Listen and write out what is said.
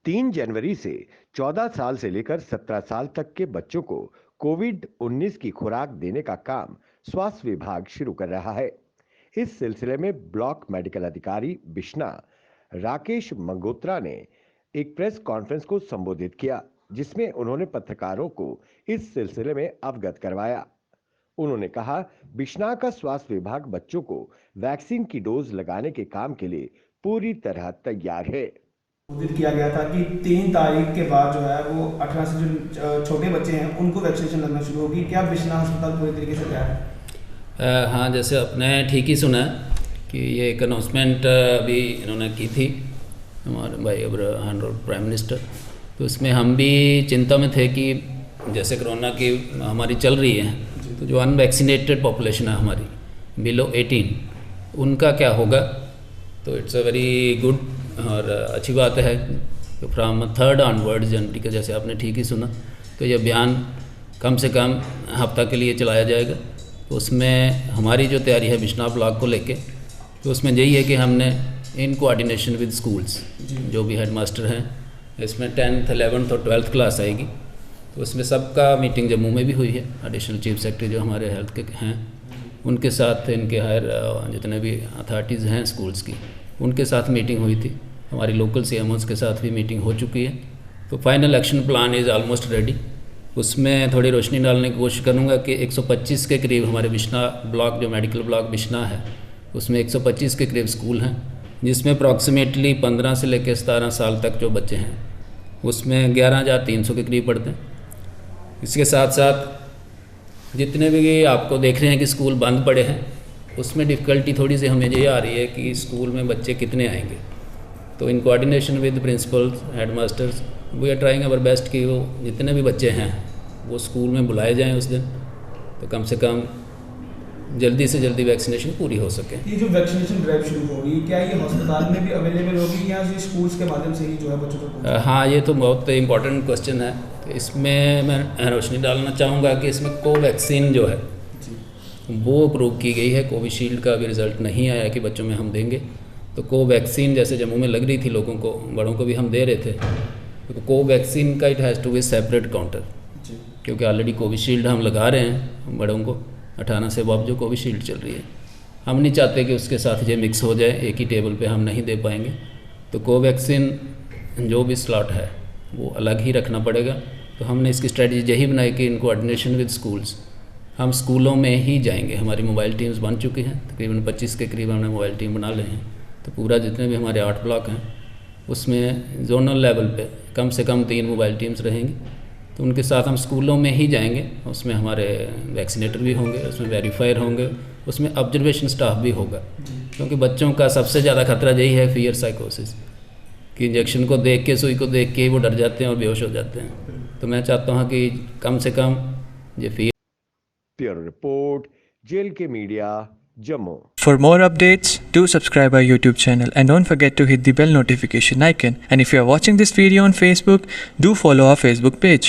3 जनवरी से 14 साल से लेकर 17 साल तक के बच्चों को कोविड-19 की खुराक देने का काम स्वास्थ्य विभाग शुरू कर रहा है। इस सिलसिले में ब्लॉक मेडिकल अधिकारी बिश्ना राकेश मंगोत्रा ने एक प्रेस कॉन्फ्रेंस को संबोधित किया, जिसमें उन्होंने पत्रकारों को इस सिलसिले में अवगत करवाया। उन्होंने कहा, बिश्ना का स्वास्थ्य विभाग बच्चों को वैक्सीन की डोज लगाने के काम के लिए पूरी तरह तैयार है। संबोधित किया गया था कि 3 तारीख के बाद जो है वो 18 से जो छोटे बच्चे हैं उनको वैक्सीनेशन लगना शुरू होगी। क्या बिश्ना अस्पताल पूरी तरीके से तैयार है? हाँ, जैसे आपने ठीक ही सुना कि ये एक अनाउंसमेंट अभी इन्होंने की थी हमारे भाई ऑनरेबल प्राइम मिनिस्टर। तो उसमें हम भी चिंता में थे कि जैसे कोरोना की महामारी चल रही है, तो जो अनवैक्सीनेटेड पॉपुलेशन है हमारी बिलो 18, उनका क्या होगा। तो इट्स अ वेरी गुड और अच्छी बात है कि फ्राम 3rd ऑनवर्ड जनवरी का, जैसे आपने ठीक ही सुना, तो ये अभियान कम से कम हफ्ता के लिए चलाया जाएगा। तो उसमें हमारी जो तैयारी है बिश्ना ब्लॉक को लेके, तो उसमें यही है कि हमने इन कोऑर्डिनेशन विद स्कूल्स जो भी हेड मास्टर हैं, इसमें 10th 11th और 12th क्लास आएगी, तो उसमें सबका मीटिंग जम्मू में भी हुई है। एडिशनल चीफ सेक्रेटरी जो हमारे हेल्थ के हैं उनके साथ, इनके हायर जितने भी अथॉरिटीज़ हैं स्कूल्स की, उनके साथ मीटिंग हुई थी। हमारी लोकल CMOs के साथ भी मीटिंग हो चुकी है। तो final action plan is almost ready. उसमें थोड़ी रोशनी डालने की कोशिश करूँगा कि 125 के करीब हमारे बिश्ना ब्लॉक, जो मेडिकल ब्लॉक बिश्ना है, उसमें 125 के करीब स्कूल हैं, जिसमें अप्रॉक्सीमेटली 15 से लेकर 17 साल तक जो बच्चे हैं उसमें 11,300 के करीब पढ़ते हैं। इसके साथ साथ जितने भी आपको देख रहे हैं कि स्कूल बंद पड़े हैं, उसमें डिफ़िकल्टी थोड़ी सी हमें ये आ रही है कि स्कूल में बच्चे कितने आएंगे। तो in coordination with principals, head masters, we are trying our best कि वो जितने भी बच्चे हैं वो स्कूल में बुलाए जाएं उस दिन, तो कम से कम जल्दी से जल्दी वैक्सीनेशन पूरी हो सके। ये जो वैक्सीनेशन ड्राइव शुरू होगी, क्या ये अस्पताल में भी अवेलेबल होगी या ये स्कूल्स के माध्यम से ही जो है बच्चों को? हाँ, ये तो बहुत इंपॉर्टेंट क्वेश्चन है। तो इसमें मैं रोशनी डालना चाहूँगा कि इसमें कोवैक्सीन जो है वो अप्रूव की गई है। कोविशील्ड का भी रिज़ल्ट नहीं आया कि बच्चों में हम देंगे। तो कोवैक्सीन जैसे जम्मू में लग रही थी लोगों को, बड़ों को भी हम दे रहे थे, तो कोवैक्सीन का it has to be separate counter, क्योंकि ऑलरेडी कोविशील्ड हम लगा रहे हैं बड़ों को 18 से अब जो कोविशील्ड चल रही है। हम नहीं चाहते कि उसके साथ ये मिक्स हो जाए, एक ही टेबल पे हम नहीं दे पाएंगे। तो कोवैक्सीन जो भी स्लॉट है वो अलग ही रखना पड़ेगा। तो हमने इसकी स्ट्रेटजी यही बनाई कि इन कोऑर्डिनेशन विद स्कूल्स हम स्कूलों में ही जाएंगे। हमारी मोबाइल टीम्स बन चुकी हैं, तकरीबन 25 के करीब हमने मोबाइल टीम बना लिए हैं। तो पूरा जितने भी हमारे 8 ब्लॉक हैं उसमें जोनल लेवल पे कम से कम 3 मोबाइल टीम्स रहेंगी। तो उनके साथ हम स्कूलों में ही जाएंगे। उसमें हमारे वैक्सीनेटर भी होंगे, उसमें वेरीफायर होंगे, उसमें ऑब्जर्वेशन स्टाफ भी होगा, क्योंकि बच्चों का सबसे ज़्यादा खतरा यही है फियर साइकोसिस, कि इंजेक्शन को देख के, सुई को देख के ही वो डर जाते हैं और बेहोश हो जाते हैं। तो मैं चाहता हूँ कि कम से कम ये fear. Bureau report, JLK media, Jammu. For more updates, do subscribe our YouTube channel and don't forget to hit the bell notification icon. And if you are watching this video on Facebook, do follow our Facebook page.